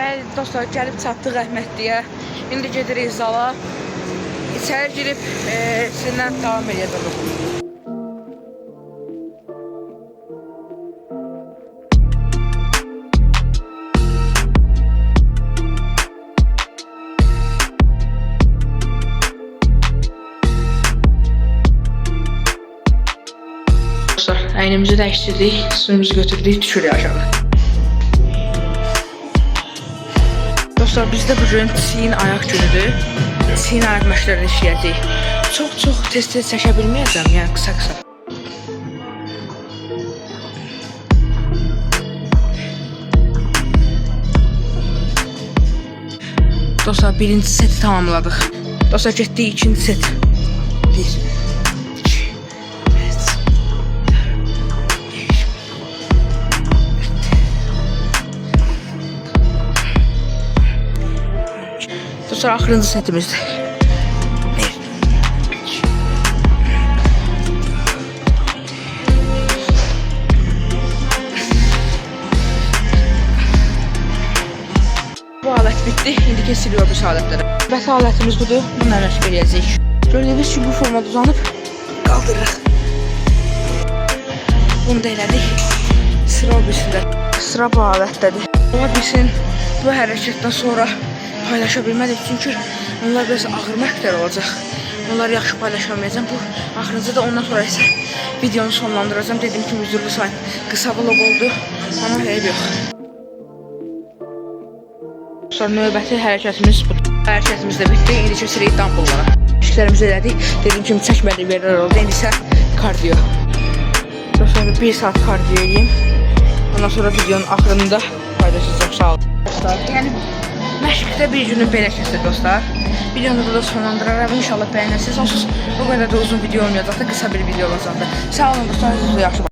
Bəli dostlar, gəlib çatdıq rəhmətliyə. İndi gedirik zala. İçəri girib sizinlə davam edəcəyik. Dostlar, əynimizi dəyişdirdik, suyumuzu götürdük, düşürük aşağı. Dostlar, bizdə bugün çiyin ayaq günüdür. Çiyin ayaq məşqlərini işləyəcəyik. Çox tez-tez çəkə bilməyəcəm, yəni qısa-qısa. Dostlar, birinci seti tamamladıq. Dostlar, getdik ikinci set. 1, 2, 3, dostlar, axırıncı setimizdir. 1, 2. Bu alət bitdi. İndi kesiliyor bu alətlərə. Bəs alətimiz budur. Bununla məşq edəcəyik. Gördüyünüz kimi bu formada uzanıb qaldırırıq. Bunu da elədik. Sıra birisində. Sıra bu alətdədir. Ola bilsin bu hərəkətdən sonra paylaşa bilmədik, çünki onlar biraz ağır məşqlər olacaq. Onları yaxşı paylaşamayacağım. Bu axırıncı da ondan sonra isə videonu sonlandıracağım. Dediyim kimi üzrlü sayın. Qısa vlog oldu. Amma eyb yox. Sonra növbəti hərəkətimiz budur. Hərəkətimiz də bitdi. İndi keçirik dumbbelllara. İşlərimizi elədik. Dediyim kimi çəkmədiyi yerlər oldu. İndi isə kardiyo. Sonra 1 saat kardiyo edeyim. Ondan sonra videonun axırında paylaşacağım. Sağ olun. Dostlar, yəni məşqdə bir günü belə keçir dostlar. Videonu burada sonlandırarım. İnşallah bəyənirsiniz. Onsuz bu qədər də uzun video olmayacaq da, qısa bir video olacaq da. Sağ olun dostlar, yaxşı.